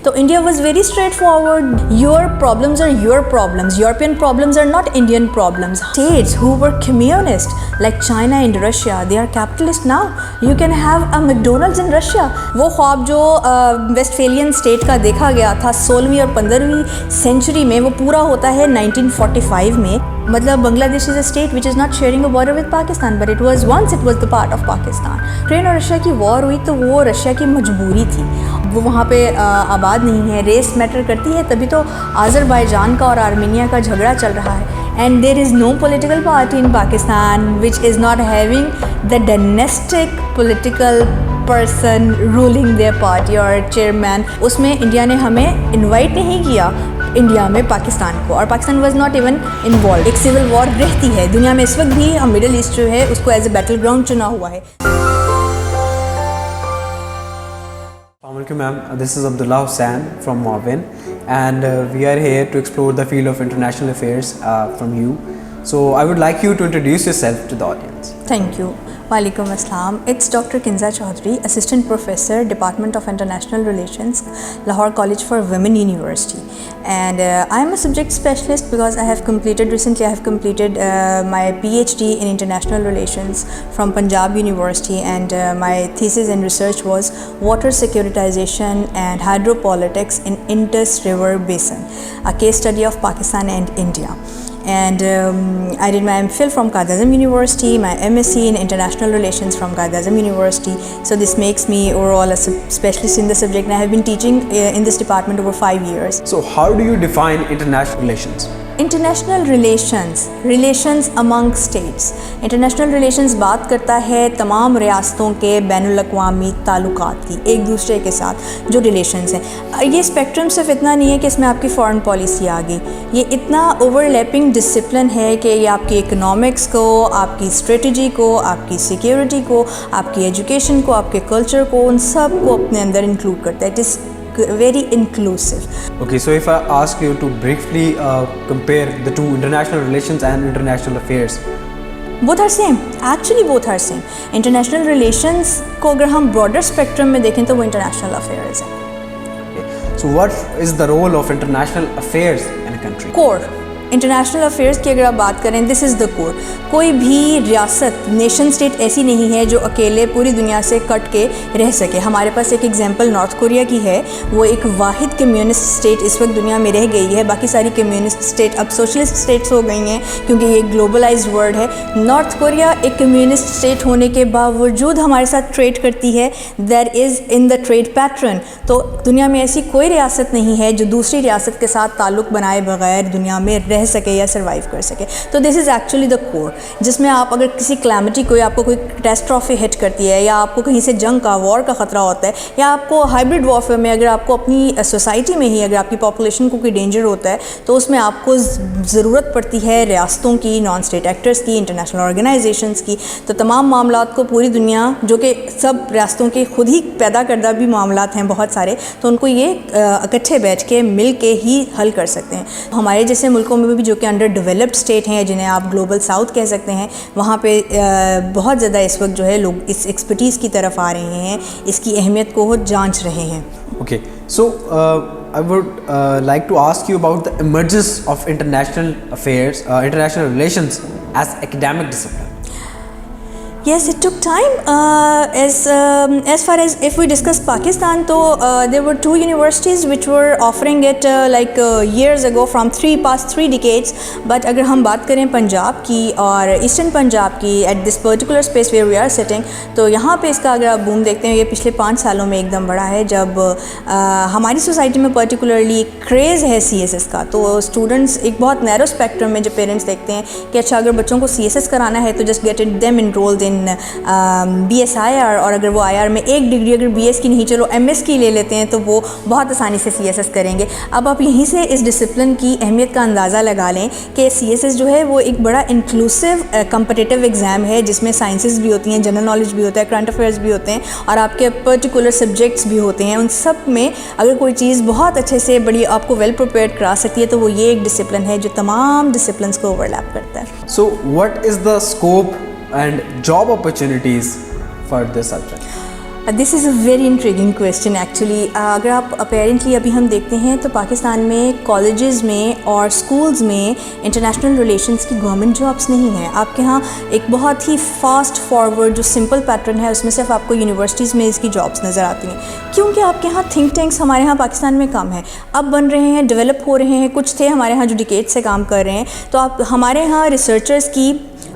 तो India was very straight forward, your problems are your problems, European problems are not Indian problems. States who were communist like China and Russia, they are capitalist now. You can have a McDonald's in Russia. वो ख्वाब जो Westphalian state का देखा गया था 16वीं और 15वीं century में, वो पूरा होता है 1945 में. मतलब Bangladesh is a state which is not sharing a border with Pakistan, but it was the part of Pakistan. Ukraine और रशिया की वॉर हुई तो वो रशिया की मजबूरी थी, वो वहाँ पे आबाद नहीं है. रेस मैटर करती है, तभी तो आज़रबाईजान का और आर्मीनिया का झगड़ा चल रहा है. And there is no political party in Pakistan which is not having the dynastic political person ruling their party और चेयरमैन. उसमें इंडिया ने हमें इन्वाइट नहीं किया इंडिया में पाकिस्तान को, और Pakistan was not even involve. एक सिविल वॉर रहती है दुनिया में इस वक्त भी, हम मिडिल ईस्ट जो है उसको एज ए बैटल ग्राउंड चुना हुआ है. Assalamualaikum ma'am, this is Abdullah Hussain from Mawin, and we are here to explore the field of international affairs from you. So I would like you to introduce yourself to the audience. Thank you. Walaikum Assalam. It's Dr. Kinza Chaudhary, Assistant Professor, Department of International Relations, Lahore College for Women University. And I am a subject specialist because I have completed my PhD in International Relations from Punjab University, and my thesis and research was water securitization and hydropolitics in Indus River Basin, a case study of Pakistan and India. And I did my MPhil from Quaid Azam University, my MSc in International Relations from Quaid Azam University. So this makes me overall a specialist in the subject, and I have been teaching in this department over 5 years. So how do you define international relations? International relations among states. International relations बात करता है तमाम रियासतों के बैनुल-अक़वामी ताल्लुकात की, एक दूसरे के साथ जो रिलेशंस हैं. ये स्पेक्ट्रम सिर्फ इतना नहीं है कि इसमें आपकी फॉरेन पॉलिसी आ गई, ये इतना ओवरलैपिंग डिसिप्लिन है कि ये आपकी इकोनॉमिक्स को, आपकी स्ट्रेटजी को, आपकी सिक्योरिटी को, आपकी एजुकेशन को, आपके कल्चर को, उन सब को अपने अंदर इंक्लूड करता है. It is very inclusive. Okay, so if I ask you to briefly compare the two, international relations and international affairs. Both are same. Actually both are same. International relations को अगर हम broader spectrum में देखें तो वो international affairs है. Okay. So what is the role of international affairs in a country? Core. International affairs की अगर आप बात करें, दिस इज़ द कोर. कोई भी रियासत, नेशन स्टेट ऐसी नहीं है जो अकेले पूरी दुनिया से कट के रह सके. हमारे पास एक एग्जांपल नॉर्थ कोरिया की है. वो एक वाहिद कम्युनिस्ट स्टेट इस वक्त दुनिया में रह गई है. बाकी सारी कम्युनिस्ट स्टेट अब सोशलिस्ट स्टेट्स हो गई हैं क्योंकि ये ग्लोबलाइज्ड वर्ल्ड है. नॉर्थ कोरिया एक कम्युनिस्ट स्टेट होने के बावजूद हमारे साथ ट्रेड करती है. There is in the trade pattern. तो दुनिया में ऐसी कोई रियासत नहीं है जो दूसरी रियासत के साथ ताल्लुक़ बनाए बगैर दुनिया में रह सके या सर्वाइव कर सके. तो this is actually the core, जिसमें आप अगर किसी क्लैमिटी को, आपको कोई कैटास्ट्रॉफी हिट करती है, या आपको कहीं से जंग का, वॉर का ख़तरा होता है, या आपको हाइब्रिड वॉरफेयर में अगर आपको अपनी सोसाइटी में ही अगर आपकी पॉपुलेशन को कोई डेंजर होता है, तो उसमें आपको ज़रूरत पड़ती है रियासतों की, नॉन स्टेट एक्टर्स की, इंटरनेशनल ऑर्गेनाइजेशंस की. तो तमाम मामलात को पूरी दुनिया, जो कि सब रियासतों के खुद ही पैदा करदा भी मामलात हैं बहुत सारे, तो उनको ये इकट्ठे बैठ के मिल के ही हल कर सकते हैं. हमारे जैसे मुल्कों में भी जो कि अंडर डेवलप्ड स्टेट हैं, जिन्हें आप ग्लोबल साउथ कह सकते हैं, वहाँ पे बहुत ज़्यादा इस वक्त जो है लोग इस एक्सपर्टीज़ की तरफ आ रहे हैं, इसकी अहमियत को जांच रहे हैं. Okay, so I would like to ask you about the emergence of international affairs, international relations as academic discipline. Yes, it took time. As far as if we discuss Pakistan, so there were two universities which were offering it years ago, from past 3 decades. But अगर हम बात करें पंजाब की और eastern Punjab की, at this particular space where we are sitting, तो यहाँ पे इसका अगर आप बूम देखते हैं, ये पिछले 5 सालों में एकदम बढ़ा है. जब हमारी सोसाइटी में पर्टिकुलरली क्रेज़ है CSS का, तो स्टूडेंट्स एक बहुत नैरो स्पेक्ट्रम में, जो पेरेंट्स देखते हैं कि अच्छा अगर बच्चों को CSS कराना है तो just get it them enrolled in BSIR, और अगर वो IR में एक डिग्री अगर BS की नहीं, चलो MS की ले लेते हैं, तो वो बहुत आसानी से CSS करेंगे. अब आप यहीं से इस डिसिप्लिन की अहमियत का अंदाज़ा लगा लें कि CSS जो है वो एक बड़ा इंक्लूसिव कम्पिटिटिव एग्ज़ाम है, जिसमें साइंसेस भी होती हैं, जनरल नॉलेज भी होता है, करंट अफेयर्स भी होते हैं, और आपके पर्टिकुलर सब्जेक्ट्स भी होते हैं. उन सब में अगर कोई चीज़ बहुत अच्छे से बड़ी आपको वेल प्रिपेयर्ड करा सकती है, तो वो ये एक डिसिप्लिन है जो तमाम डिसिप्लिन्स को ओवरलैप करता है. So what is the scope and job opportunities for this subject? This is a very intriguing question actually. अगर आप अपेरेंटली अभी हम देखते हैं तो पाकिस्तान में कॉलेजेस में और स्कूल्स में इंटरनेशनल रिलेशंस की गवर्नमेंट जॉब्स नहीं हैं। आपके यहाँ एक बहुत ही फास्ट फॉरवर्ड जो सिंपल पैटर्न है उसमें सिर्फ आपको यूनिवर्सिटीज़ में इसकी जॉब्स नज़र आती हैं, क्योंकि आपके यहाँ थिंक टैंक्स हमारे यहाँ पाकिस्तान में कम है, अब बन रहे हैं, डेवलप हो रहे हैं। कुछ थे हमारे यहाँ जो डिकेड से काम कर रहे हैं, तो आप हमारे यहाँ रिसर्चर्स की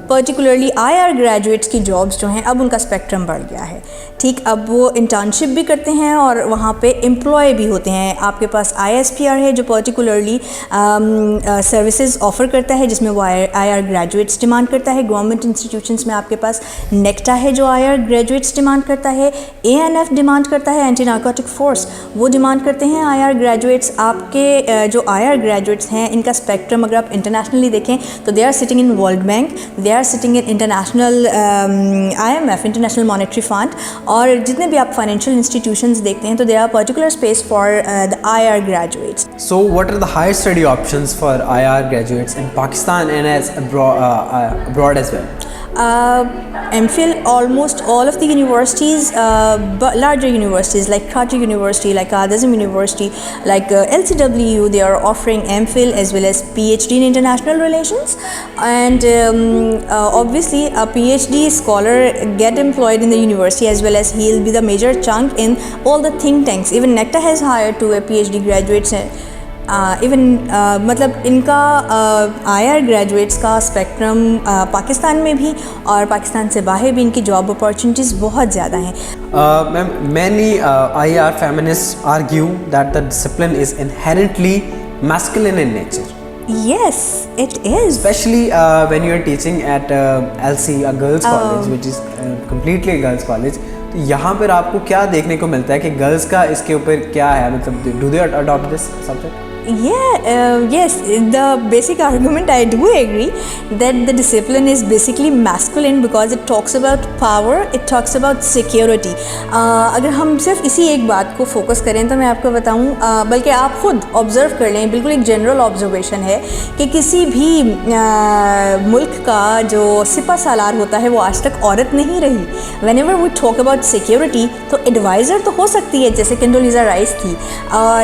पर्टिकुलरली IR ग्रेजुएट्स की जॉब्स जो हैं अब उनका स्पेक्ट्रम बढ़ गया है। ठीक, अब वो इंटर्नशिप भी करते हैं और वहाँ पे एम्प्लॉय भी होते हैं। आपके पास ISPR है जो पर्टिकुलरली सर्विसेज ऑफ़र करता है, जिसमें वो IR ग्रेजुएट्स डिमांड करता है। गवर्नमेंट इंस्टीट्यूशंस में आपके पास नेक्टा है जो IR ग्रेजुएट्स डिमांड करता है। ANF डिमांड करता है, एंटी नार्कोटिक फोर्स, वो डिमांड करते हैं IR ग्रेजुएट्स। आपके जो IR ग्रेजुएट्स हैं इनका स्पेक्ट्रम अगर आप इंटरनेशनली देखें तो they are sitting in World Bank, they are sitting in international IMF, International Monetary Fund, और जितने भी आप फाइनेंशियल इंस्टीट्यूशंस देखते हैं तो there are particular space for the IR graduates. So what are the higher study options for IR graduates in Pakistan and as abroad as well? MPhil, almost all of the universities, but larger universities like Karachi University, like Azam University, like LCWU, they are offering MPhil as well as PhD in international relations. And obviously a PhD scholar get employed in the university as well as he'll be the major chunk in all the think tanks. Even NECTA has hired to a PhD graduates. मतलब इनका IR graduates का spectrum Pakistan में भी और पाकिस्तान से बाहर भी इनकी जॉब अपॉर्चुनिटीज़ बहुत ज़्यादा हैं। Ma'am, many IR feminists argue that the discipline is inherently masculine in nature. Yes, it is. Especially when you are teaching at LC, a girls' college, which is completely a girls' college. तो यहाँ पर आपको क्या देखने को मिलता है कि गर्ल्स का इसके ऊपर क्या है, मतलब do they adopt this subject? Yes, the basic argument I do agree that the discipline is basically masculine because it talks about power, it talks about security. अगर हम सिर्फ इसी एक बात को फोकस करें तो मैं आपको बताऊं, बल्कि आप खुद ऑब्ज़र्व कर लें, बिल्कुल एक जनरल ऑब्जर्वेशन है कि किसी भी मुल्क का जो सिपा सालार होता है वो आज तक औरत नहीं रही। Whenever we talk about security तो एडवाइज़र तो हो सकती है, जैसे कंडोलीज़ा राइस थी, और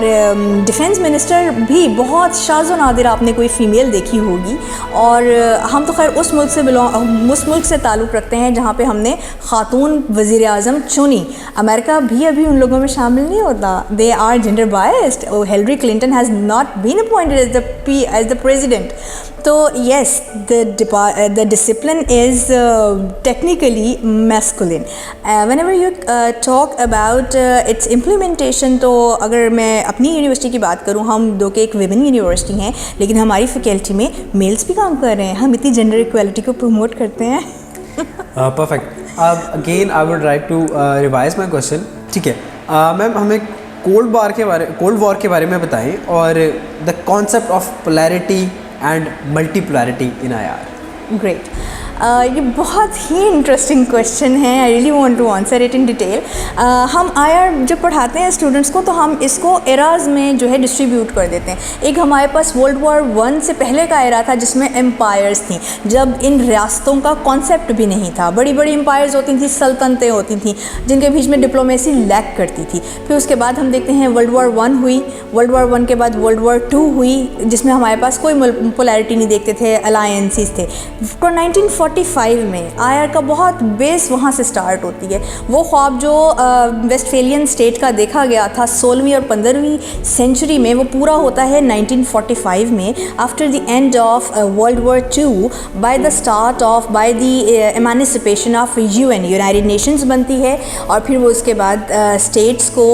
डिफेंस मिनिस्टर भी बहुत शाज़ो नादिर आपने कोई फ़ीमेल देखी होगी। और हम तो खैर उस मुल्क से ताल्लुक़ रखते हैं जहाँ पे हमने ख़ातून वज़ीर आज़म चुनी। अमेरिका भी अभी उन लोगों में शामिल नहीं होता, they are gender biased. Hillary Clinton has not been appointed as the president. तो yes, the discipline is technically masculine. Whenever you talk about its implementation, तो अगर मैं अपनी यूनिवर्सिटी की बात करूँ, हम दो के एक विमेन यूनिवर्सिटी हैं, लेकिन हमारी फैकल्टी में मेल्स भी काम कर रहे हैं। हम इतनी जेंडर इक्वालिटी को प्रमोट करते हैं। Perfect. Again I would like to revise my question. ठीक है मैम, हमें कोल्ड वॉर के बारे में बताएं और the concept of polarity and multipolarity in IR. Great. ये बहुत ही इंटरेस्टिंग क्वेश्चन है। I really want to answer it in detail. हम IR जब पढ़ाते हैं स्टूडेंट्स को तो हम इसको एराज में जो है डिस्ट्रीब्यूट कर देते हैं। एक हमारे पास वर्ल्ड वॉर 1 से पहले का एरा था जिसमें एम्पायर्स थी, जब इन रियासतों का कॉन्सेप्ट भी नहीं था। बड़ी बड़ी एम्पायर्स होती थी, सल्तनतें होती थी जिनके बीच में डिप्लोमेसी लैक करती थी। फिर उसके बाद हम देखते हैं वर्ल्ड वॉर 1 हुई, वर्ल्ड वॉर 1 के बाद वर्ल्ड वॉर 2 हुई, जिसमें हमारे पास कोई पोलैरिटी नहीं देखते थे, अलायंसेस थे। 1945 में IR का बहुत बेस वहाँ से स्टार्ट होती है। वो ख्वाब जो वेस्टफेलियन स्टेट का देखा गया था 16वीं और 15वीं सेंचुरी में, वो पूरा होता है 1945 में, after the end of World War 2, by the emancipation of UN, United Nations बनती है, और फिर वो उसके बाद स्टेट्स को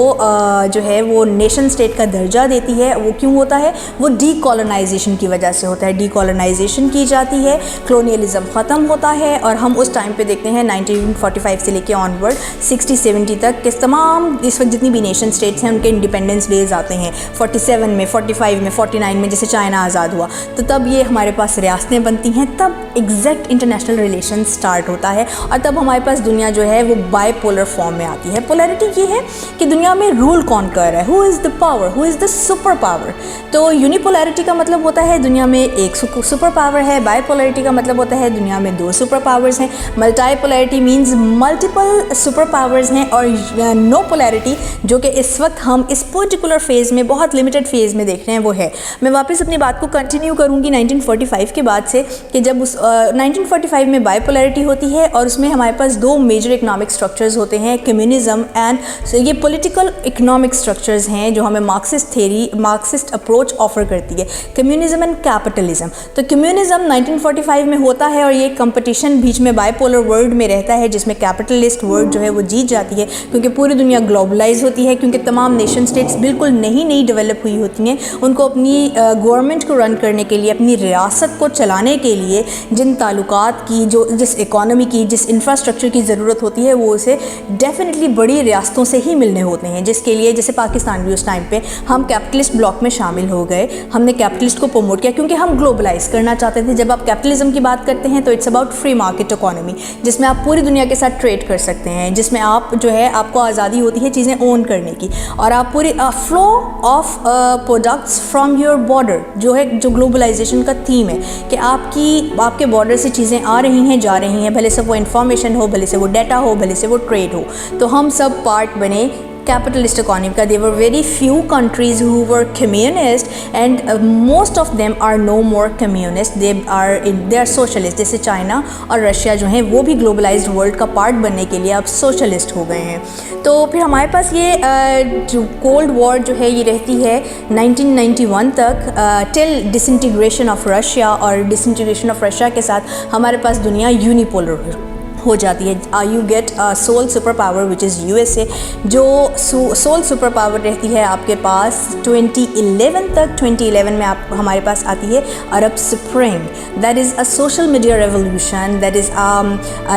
जो है वो नेशन स्टेट का दर्जा देती है। वो क्यों होता है? वो डीकॉलोनाइजेशन की वजह से होता है। डीकॉलोनाइजेशन की जाती है, कॉलोनियलिज्म ख़त्म होता है, और हम उस टाइम पे देखते हैं 1945 से लेके ऑनवर्ड 60-70 तक किस तमाम इस वक्त जितनी भी नेशन स्टेट्स हैं उनके इंडिपेंडेंस डेज आते हैं। 47 में, 45 में, 49 में जैसे चाइना आज़ाद हुआ, तो तब ये हमारे पास रियासतें बनती हैं, तब एग्जैक्ट इंटरनेशनल रिलेशन स्टार्ट होता है, और तब हमारे पास दुनिया जो है वो बाइपोलर फॉर्म में आती है। पोलैरिटी ये है कि दुनिया में रूल कौन कर रहा है, who is the power, who is the super power. तो यूनिपोलैरिटी का मतलब होता है दुनिया में एक सुपर पावर है, बाइपोलैरिटी का मतलब होता है दुनिया में में 2 सुपर पावर्स हैं, multipolarity means multiple super powers हैं, और नो पोलैरिटी जो कि इस वक्त हम इस पर्टिकुलर फेज़ में, बहुत लिमिटेड फेज़ में देख रहे हैं, वो है। मैं वापस अपनी बात को कंटिन्यू करूँगी 1945 के बाद से, कि जब उस 1945 में बाइपोलैरिटी होती है और उसमें हमारे पास 2 मेजर इकोनॉमिक स्ट्रक्चर्स होते हैं, कम्युनिज्म एंड, ये पॉलिटिकल इकोनॉमिक स्ट्रक्चर्स हैं जो हमें मार्क्सिस्ट अप्रोच ऑफर करती है, कम्युनिज्म एंड कैपिटलिज्म। तो कम्युनिज्म 1945 में होता है और ये कंपटीशन बीच में बाइपोलर वर्ल्ड में रहता है, जिसमें कैपिटलिस्ट वर्ल्ड जो है वो जीत जाती है, क्योंकि पूरी दुनिया ग्लोबलाइज होती है, क्योंकि तमाम नेशन स्टेट्स बिल्कुल नई डेवलप हुई होती हैं। उनको अपनी गवर्नमेंट को रन करने के लिए, अपनी रियासत को चलाने के लिए जिन ताल्लुकात की, जिस इकॉनमी की, जिस इंफ्रास्ट्रक्चर की ज़रूरत होती है, वो उसे डेफिनेटली बड़ी रियासतों से ही मिलने होते हैं, जिसके लिए जैसे पाकिस्तान भी उस टाइम पे हम कैपिटलिस्ट ब्लॉक में शामिल हो गए, हमने कैपिटलिस्ट को प्रमोट किया क्योंकि हम ग्लोबलाइज करना चाहते थे। जब आप कैपिटलिज्म की बात करते हैं तो it's about free market economy, जिसमें आप पूरी दुनिया के साथ ट्रेड कर सकते हैं, जिसमें आप जो है आपको आज़ादी होती है चीज़ें ओन करने की, और आप पूरी flow of products from your border जो है, जो ग्लोबलाइजेशन का थीम है कि आपके बॉर्डर से चीज़ें आ रही हैं, जा रही हैं, भले से वो इन्फॉर्मेशन हो, भले से वो डाटा हो, भले से वो ट्रेड हो, तो हम सब पार्ट बने capitalist economy का। There were very few countries who were communist and most of them are no more communist. They are socialist, जैसे चाइना और रशिया जो हैं वो भी ग्लोबलाइज्ड वर्ल्ड का पार्ट बनने के लिए अब सोशलिस्ट हो गए हैं। तो फिर हमारे पास ये जो कोल्ड वॉर जो है ये रहती है 1991 तक, टिल डिसइंटीग्रेशन ऑफ रशिया, और डिसइंटीग्रेशन ऑफ रशिया के साथ हमारे पास दुनिया यूनिपोलर हो जाती है। You get sole super power which is USA, जो सोल सुपर पावर रहती है आपके पास 2011 तक। 2011 में आप हमारे पास आती है Arab Spring, that is a social media revolution, that is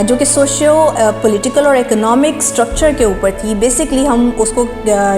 जो कि सोशियो पॉलिटिकल और इकोनॉमिक स्ट्रक्चर के ऊपर थी। बेसिकली हम उसको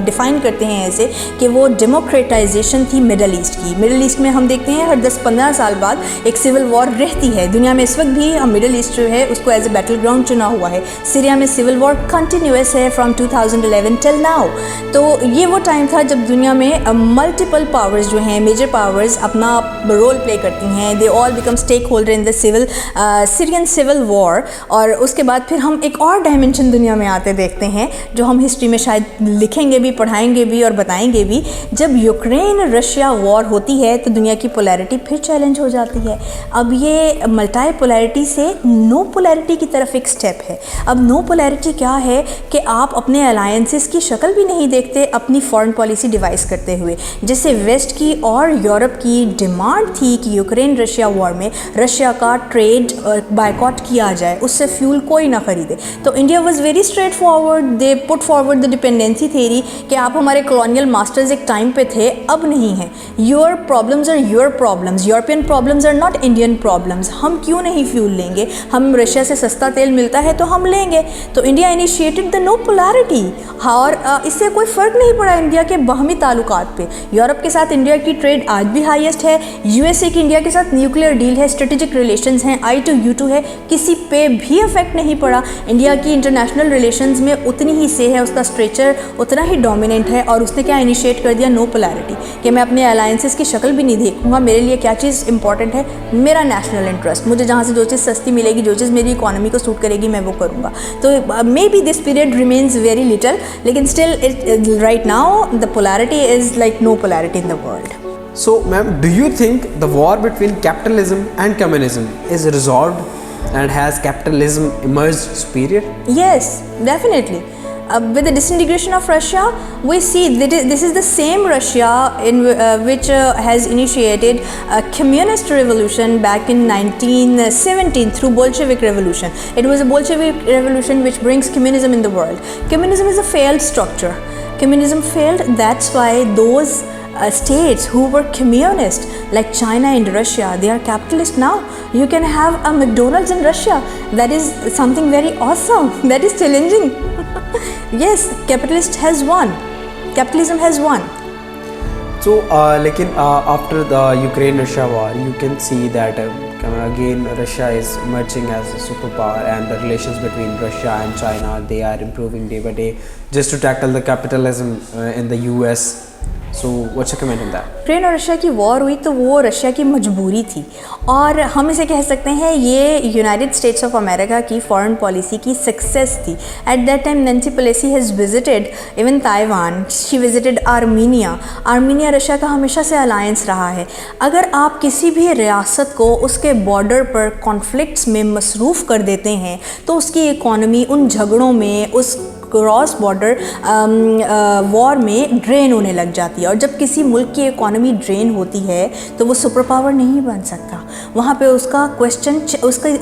डिफ़ाइन करते हैं ऐसे कि वो डेमोक्रेटाइजेशन थी मिडल ईस्ट की। मिडल ईस्ट में हम देखते हैं हर 10-15 साल बाद एक सिविल वॉर रहती है। दुनिया में इस वक्त भी हम मिडल ईस्ट जो है उसको एज ए बैटल ग्राउंड चुना हुआ है। सीरिया में सिविल वॉर कंटिन्यूस है फ्रॉम 2011 टिल नाउ। तो ये वो टाइम था जब दुनिया में मल्टीपल पावर्स जो हैं, मेजर पावर्स अपना रोल प्ले करती हैं। They all become stake holder in the Syrian civil war. और उसके बाद फिर हम एक और डायमेंशन दुनिया में आते देखते हैं जो हम हिस्ट्री में शायद लिखेंगे भी, पढ़ाएंगे भी और बताएंगे भी। जब यूक्रेन रशिया वॉर होती है तो दुनिया की पोलैरिटी फिर चैलेंज हो जाती है। अब ये मल्टी पोलैरिटी से नो पोलैरिटी की तरफ एक स्टेप है। अब नो पोलैरिटी क्या है कि आप अपने अलायंसेस की शक्ल भी नहीं देखते अपनी फॉरेन पॉलिसी डिवाइस करते हुए। जैसे वेस्ट की और यूरोप की डिमांड थी कि यूक्रेन रशिया वॉर में रशिया का ट्रेड बायकॉट किया जाए, उससे फ्यूल कोई ना खरीदे। तो India was very straight forward, they put forward the dependency theory कि आप हमारे कॉलोनियल मास्टर्स एक टाइम पे थे, अब नहीं है। Your problems are your problems, European problems are not Indian problems. हम क्यों नहीं फ्यूल लेंगे, हम रशिया से सस्ता तेल मिलता है तो हम लेंगे। तो India initiated the no polarity. और इससे कोई फ़र्क नहीं पड़ा इंडिया के बाहमी ताल्लुकात पे। यूरोप के साथ इंडिया की ट्रेड आज भी हाईएस्ट है। यूएसए की इंडिया के साथ न्यूक्लियर डील है, स्ट्रेटेजिक रिलेशंस हैं, I2U2 है, किसी पे भी इफेक्ट नहीं पड़ा। इंडिया की इंटरनेशनल रिलेशंस में उतनी ही से है, उसका स्ट्रेचर उतना ही डोमिनेंट है। और उसने क्या इनिशिएट कर दिया, नो पोलैरिटी, कि मैं अपने अलायंसेस की शक्ल भी नहीं देखूंगा। मेरे लिए क्या चीज़ इंपॉर्टेंट है, मेरा नेशनल इंटरेस्ट। मुझे जहाँ से जो चीज़ सस्ती मिलेगी, जो चीज़ मेरी इकोनॉमी को सूट करेगी, मैं वो करूँगा। तो maybe this period remains very little, लेकिन still right now the polarity is like no polarity in the world. So, ma'am, do you think the war between capitalism and communism is resolved and has capitalism emerged superior? Yes, definitely. With the disintegration of Russia, we see that this is the same Russia in which has initiated a communist revolution back in 1917 through Bolshevik revolution. It was a Bolshevik revolution which brings communism in the world. Communism is a failed structure. Communism failed. That's why those states who were communist like China and Russia, they are capitalist now. You can have a McDonald's in Russia. That is something very awesome. That is challenging. Yes, capitalist has won. Capitalism has won. So, लेकिन after the Ukraine-Russia war, you can see that again Russia is emerging as a superpower, and the relations between Russia and China, they are improving day by day, just to tackle the capitalism in the US So what's your comment on that? Ukraine और Russia की war हुई तो वो Russia की मजबूरी थी, और हम इसे कह सकते हैं ये यूनाइटेड स्टेट्स ऑफ अमेरिका की फॉरेन पॉलिसी की सक्सेस थी. At that time Nancy Pelosi has visited even Taiwan, she visited Armenia. Armenia Russia का हमेशा से अलायंस रहा है. अगर आप किसी भी रियासत को उसके बॉर्डर पर कॉन्फ्लिक्ट्स में मसरूफ़ कर देते हैं तो उसकी इकॉनमी उन झगड़ों में, उस क्रॉस बॉर्डर वॉर में ड्रेन होने लग जाती है. और जब किसी मुल्क की इकॉनमी ड्रेन होती है तो वो सुपर पावर नहीं बन सकता. वहाँ पे उसका क्वेश्चन,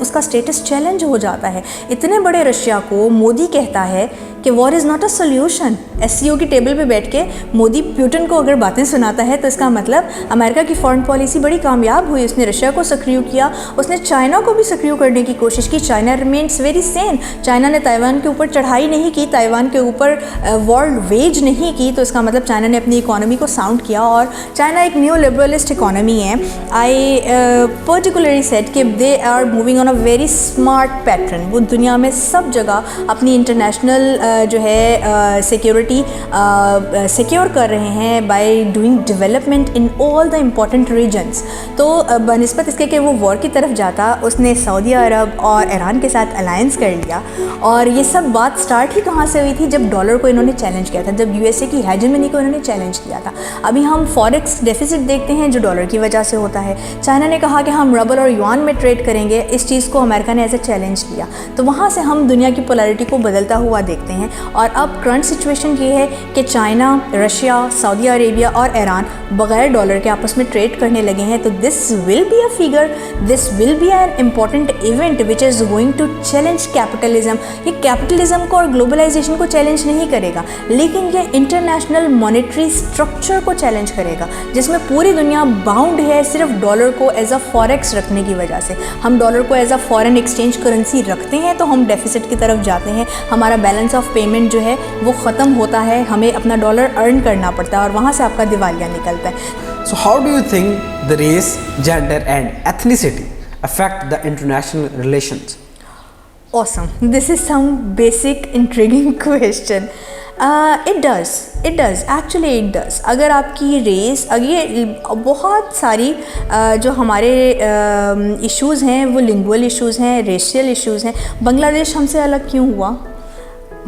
उसका स्टेटस चैलेंज हो जाता है. इतने बड़े रशिया को मोदी कहता है कि war is not a solution. SCO की टेबल पे बैठ के मोदी पुतिन को अगर बातें सुनाता है तो इसका मतलब अमेरिका की फॉरेन पॉलिसी बड़ी कामयाब हुई. उसने रशिया को सक्रिय किया, उसने चाइना को भी सक्रिय करने की कोशिश की. China remains very sane. China ने ताइवान के ऊपर चढ़ाई नहीं की, ताइवान के ऊपर वॉर वेज नहीं की. तो इसका मतलब चाइना ने अपनी इकॉनमी को साउंड किया. और चाइना एक न्यू लिबरलिस्ट इकॉनमी है. आई पर्टिकुलरली सेड कि they are moving on a very smart pattern. वो दुनिया में सब जगह अपनी इंटरनेशनल जो है सिक्योरिटी सिक्योर कर रहे हैं by doing development in all the important regions. तो बनिस्बत इसके कि वो वॉर की तरफ जाता, उसने सऊदी अरब और ईरान के साथ अलायंस कर लिया. और ये सब बात स्टार्ट ही कहाँ से हुई थी? जब डॉलर को इन्होंने चैलेंज किया था, जब USA की हेजेमनी को इन्होंने चैलेंज किया था. अभी हम फॉरेक्स डेफिसिट देखते हैं जो डॉलर की वजह से होता है. चाइना ने कहा कि हम रबल और युआन में ट्रेड करेंगे. इस चीज़ को अमेरिका ने एज ए चैलेंज लिया. तो वहाँ से हम दुनिया की पोलैरिटी को बदलता हुआ देखते हैं. और अब करंट सिचुएशन ये है कि चाइना, रशिया, सऊदी अरेबिया और ईरान बगैर डॉलर के आपस में ट्रेड करने लगे हैं. तो this will be a figure, this will be an important event which is going to challenge capitalism. ये कैपिटलिज्म को और ग्लोबलाइजेशन को चैलेंज नहीं करेगा, लेकिन ये इंटरनेशनल मॉनेटरी स्ट्रक्चर को चैलेंज करेगा, जिसमें पूरी दुनिया बाउंड है सिर्फ डॉलर को एज अ फॉरेक्स रखने की वजह से. हम डॉलर को as a foreign exchange currency रखते हैं तो हम डेफिसिट की तरफ जाते हैं. हमारा बैलेंस ऑफ पेमेंट जो है वो ख़त्म होता है, हमें अपना डॉलर अर्न करना पड़ता है और वहाँ से आपका दिवालिया निकलता है. So how do you think the race, gender and ethnicity affect the international relations? Awesome. This is some basic intriguing question. It does. Actually it does. अगर आपकी रेस, ये बहुत सारी जो हमारे इश्यूज़ हैं वो लिंगुअल इश्यूज़ हैं, रेशियल इश्यूज़ हैं. बांग्लादेश हमसे अलग क्यों हुआ?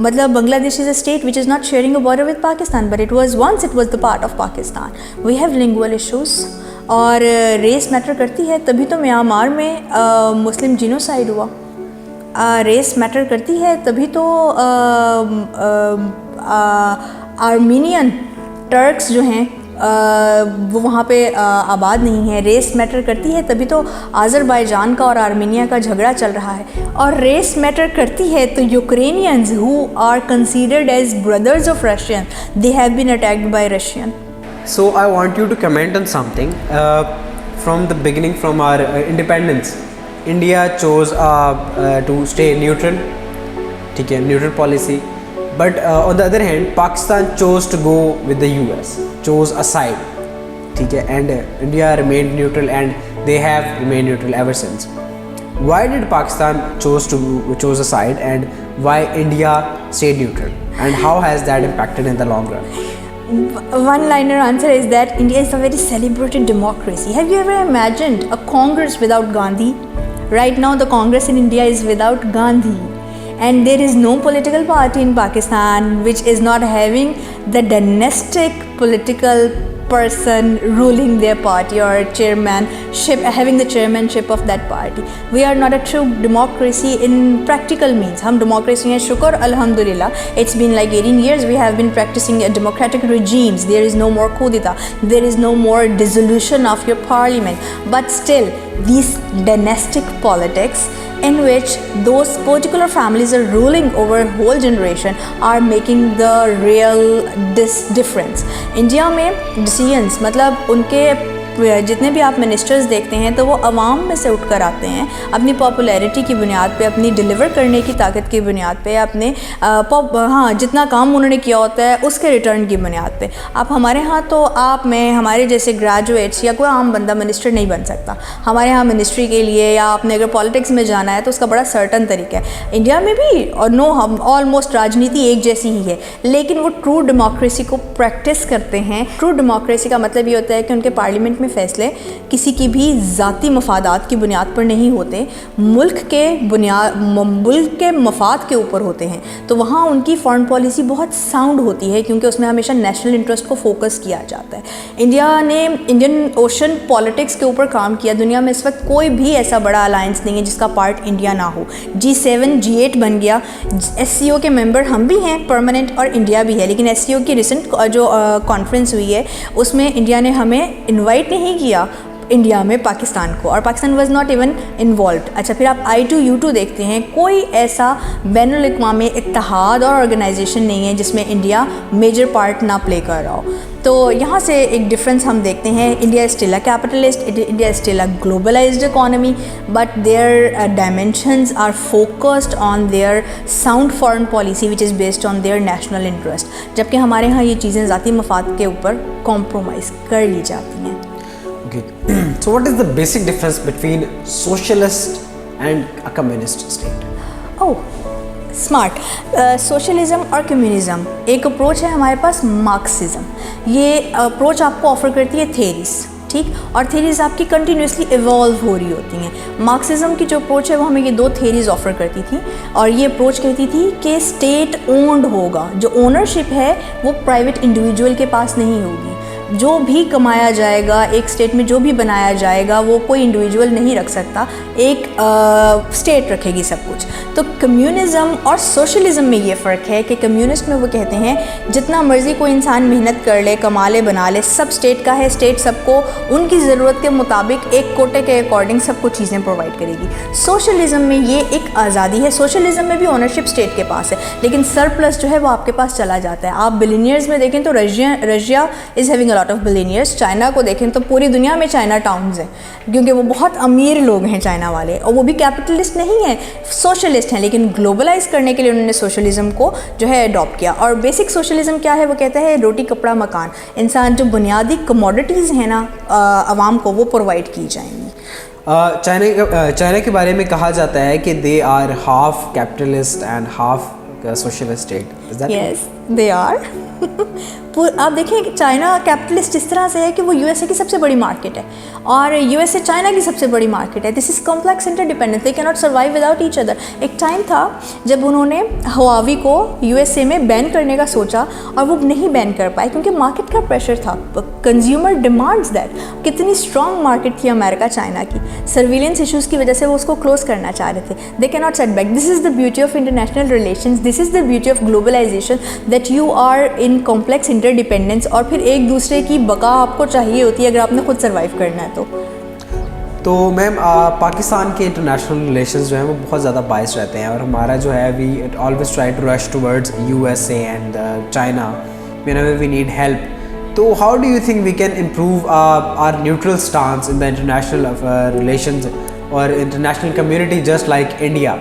मतलब Bangladesh is a state which is not sharing a border with Pakistan, but it was the part of Pakistan. We have lingual issues. और रेस मैटर करती है, तभी तो म्यांमार में मुस्लिम जीनोसाइड हुआ. रेस मैटर करती है, तभी तो आर्मीनियन टर्क्स जो हैं वो वहाँ पे आबाद नहीं है. रेस मैटर करती है, तभी तो आज़रबाईजान का और आर्मीनिया का झगड़ा चल रहा है. और रेस मैटर करती है तो Ukrainians who are considered as brothers of Russian, they have been attacked by Russian. So I want you to comment on something. From the beginning, from our independence, India chose to stay neutral. ठीक है, neutral policy. But on the other hand, Pakistan chose to go with the US, chose a side. ठीक है, and India remained neutral and they have remained neutral ever since. Why did Pakistan chose a side and why India stayed neutral? And how has that impacted in the long run? One-liner answer is that India is a very celebrated democracy. Have you ever imagined a Congress without Gandhi? Right now the Congress in India is without Gandhi. And there is no political party in Pakistan which is not having the dynastic political person ruling their party or chairmanship, having the chairmanship of that party. We are not a true democracy in practical means. हम democracy हैं, शुक्र अल्हम्दुलिल्लाह. It's been like 18 years we have been practicing a democratic regimes. There is no more coup d'etat. There is no more dissolution of your parliament. But still, these dynastic politics in which those particular families are ruling over a whole generation are making the real difference. India में decisions, मतलब उनके जितने भी आप ministers देखते हैं तो वो अवाम में से उठ कर आते हैं, अपनी पॉपुलैरिटी की बुनियाद पे, अपनी डिलीवर करने की ताकत की बुनियाद पे, अपने जितना काम उन्होंने किया होता है उसके रिटर्न की बुनियाद पे। आप हमारे यहाँ तो आप में हमारे जैसे ग्रेजुएट्स या कोई आम बंदा मिनिस्टर नहीं बन सकता। हमारे यहाँ मिनिस्ट्री के लिए या आपने अगर पॉलिटिक्स में जाना है तो उसका बड़ा सर्टन तरीका है। इंडिया में भी और हम ऑलमोस्ट राजनीति एक जैसी ही है, लेकिन वो ट्रू डेमोक्रेसी को प्रैक्टिस करते हैं। ट्रू डेमोक्रेसी का मतलब ये होता है कि उनके पार्लियामेंट में फैसले किसी की भी ज़ाती मफादात की बुनियाद पर नहीं होते, मुल्क के मफाद के ऊपर होते हैं। तो वहाँ उनकी फॉरेन पॉलिसी बहुत साउंड होती है क्योंकि उसमें हमेशा नेशनल इंटरेस्ट को फोकस किया जाता है। इंडिया ने इंडियन ओशन पॉलिटिक्स के ऊपर काम किया। दुनिया में इस वक्त कोई भी ऐसा बड़ा अलायंस नहीं है जिसका पार्ट इंडिया ना हो। G7 G8 बन गया, SCO के मेंबर हम भी हैं परमानेंट और इंडिया भी है, लेकिन SCO की रिसेंट जो कॉन्फ्रेंस हुई है उसमें इंडिया ने हमें इन्वाइट नहीं किया इंडिया में पाकिस्तान को, और Pakistan was not even involved. अच्छा, फिर आप I2U2 देखते हैं, कोई ऐसा बैनुल-अक़वामी इत्तेहाद और ऑर्गेनाइजेशन नहीं है जिसमें इंडिया मेजर पार्ट ना प्ले कर रहा हो। तो यहाँ से एक डिफरेंस हम देखते हैं। India is still a capitalist, India is still a globalised economy, but their dimensions are focused on their sound foreign policy which is based on their national interest, जबकि हमारे यहाँ ये चीज़ें ज़ाती मफाद के ऊपर कॉम्प्रोमाइज़ कर ली जाती हैं। Okay. So what is the basic difference between socialist and a communist state? Oh, smart. Socialism और कम्युनिज़म एक अप्रोच है हमारे पास, मार्क्सिज़म। ये अप्रोच आपको ऑफ़र करती है थेरीज़, ठीक, और थेरीज़ आपकी कंटिन्यूसली इवॉल्व हो रही होती हैं। मार्क्सिज़म की जो अप्रोच है वो हमें ये दो थेरीज़ ऑफ़र करती थी, और ये अप्रोच कहती थी कि स्टेट ओन्ड होगा, जो ओनरशिप है वो प्राइवेट इंडिविजुअल के पास नहीं होगी। जो भी कमाया जाएगा एक स्टेट में, जो भी बनाया जाएगा वो कोई इंडिविजुअल नहीं रख सकता, एक स्टेट रखेगी सब कुछ। तो कम्युनिज़म और सोशलिज़म में ये फ़र्क है कि कम्युनिस्ट में वो कहते हैं जितना मर्ज़ी कोई इंसान मेहनत कर ले, कमा ले, बना ले, सब स्टेट का है, स्टेट सबको उनकी ज़रूरत के मुताबिक एक कोटे के अकॉर्डिंग सबको चीज़ें प्रोवाइड करेगी। सोशलिज़म में ये एक आज़ादी है। सोशलिज़म में भी ओनरशिप स्टेट के पास है, लेकिन सरप्लस जो है वो आपके पास चला जाता है। आप बिलियनियर्स में देखें तो Russia is having lot of billionaires. China को देखें तो पूरी दुनिया में चाइना टाउन्स हैं, क्योंकि वो बहुत अमीर लोग हैं चाइना वाले, और वो भी कैपिटलिस्ट नहीं है, सोशलिस्ट हैं, लेकिन ग्लोबलाइज करने के लिए उन्होंने सोशलिज्म को जो है अडॉप्ट किया। और बेसिक सोशलिज्म क्या है? वो कहता है रोटी कपड़ा मकान, इंसान जो बुनियादी कमोडिटीज़ हैं ना आवाम को, वो प्रोवाइड की जाएंगी। चाइना के बारे में कहा जाता है कि they are half capitalist and half socialist state. Yes, they are. आप देखिए कि चाइना कैपिटलिस्ट इस तरह से है कि वो यूएसए की सबसे बड़ी मार्केट है और यूएसए चाइना की सबसे बड़ी मार्केट है। This is complex interdependent, they can not survive without each other. एक टाइम था जब उन्होंने हुआवी को यूएसए में बैन करने का सोचा और वो नहीं बैन कर पाए क्योंकि मार्केट का प्रेशर था, कंज्यूमर डिमांड्स दैट। कितनी स्ट्रॉन्ग मार्केट थी अमेरिका चाइना की, सर्विलेंस इशूज़ की वजह से वो उसको क्लोज करना चाह रहे थे। They can not set back. This is the beauty of international relations, this is the beauty of globalisation, that you are in complex interdependence, और फिर एक दूसरे की बका आपको चाहिए होती है अगर आपने खुद सर्वाइव करना है तो मैम पाकिस्तान के इंटरनेशनल रिलेशंस जो हैं वो बहुत ज़्यादा बायस रहते हैं और हमारा जो है we always try to rush towards USA and China whenever we need help. तो how do you think we can improve our neutral stance in the international relations or international community just like India?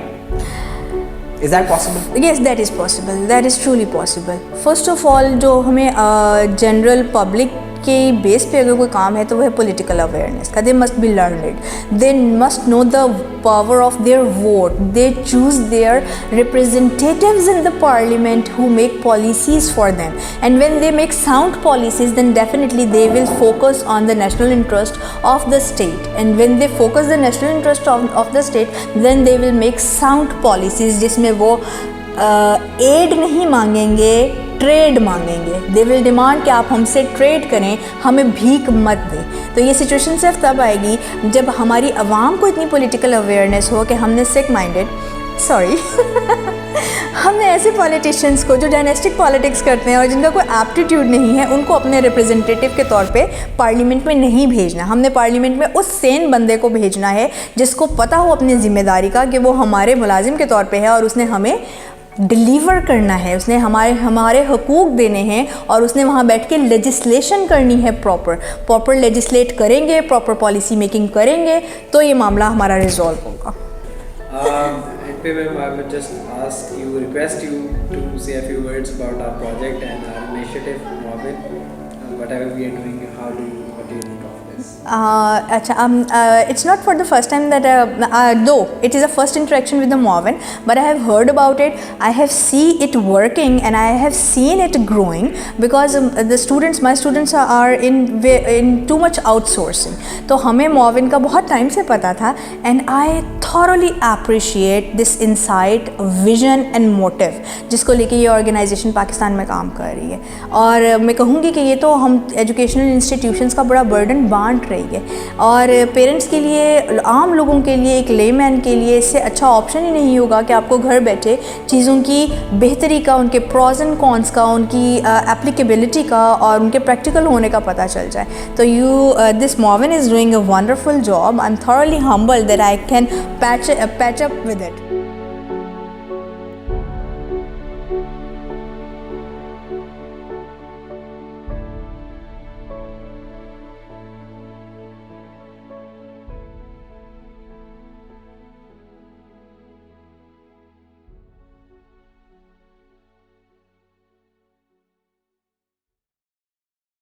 Is that possible? Yes, that is possible. That is truly possible. First of all, जो हमें general public के base पे अगर कोई काम है तो वह है पॉलिटिकल अवेयरनेस का. They must be learned, they must know the power of their vote, they choose there representatives in the parliament who make policies for them, and when they make sound policies then definitely they will focus on the national interest of the state, and when they focus the national interest of the state then they will make sound policies जिसमें वो add नहीं मांगेंगे, trade मांगेंगे. They will demand कि आप हमसे trade करें, हमें भीख मत दें. तो ये सिचुएशन सिर्फ तब आएगी जब हमारी आवाम को इतनी पॉलिटिकल अवेयरनेस हो कि हमने सिक माइंडेड हमने ऐसे पॉलिटिशियंस को जो डायनेस्टिक पॉलिटिक्स करते हैं और जिनका कोई एप्टीट्यूड नहीं है, उनको अपने रिप्रेजेंटेटिव के तौर पे पार्लियामेंट में नहीं भेजना. हमने पार्लियामेंट में उस सेन बंदे को भेजना है जिसको पता हो अपनी ज़िम्मेदारी का कि वो हमारे मुलाजिम के तौर पे है और उसने हमें डिलीवर करना है, उसने हमारे हकूक़ देने हैं और उसने वहाँ बैठ के लेजिस्लेशन करनी है, प्रॉपर लेजिस्लेट करेंगे, प्रॉपर पॉलिसी मेकिंग करेंगे तो ये मामला हमारा रिजॉल्व होगा। Ma'am, I would just request you to say a few words about our project and our initiative, Marvin. Whatever we are doing, what do you think of this? It's not for the first time that though it is a first interaction with the Marvin, but I have heard about it, I have seen it working and I have seen it growing because my students are in too much outsourcing. तो हमें Marvin का बहुत time से पता था and I thoroughly appreciate this insight, vision and motive जिसको लेके ये ऑर्गेनाइजेशन पाकिस्तान में काम कर रही है। और मैं कहूँगी कि ये तो हम एजुकेशनल इंस्टीट्यूशंस का बड़ा बर्डन बांट रही है और पेरेंट्स के लिए, आम लोगों के लिए, एक लेमैन के लिए इससे अच्छा ऑप्शन ही नहीं होगा कि आपको घर बैठे चीज़ों की बेहतरी का, उनके प्रॉज एंड कॉन्स का, उनकी एप्लीकेबिलिटी का और उनके प्रैक्टिकल होने का पता चल जाए। तो this Marvin is doing a wonderful job. I'm thoroughly humbled that I can patch up with it.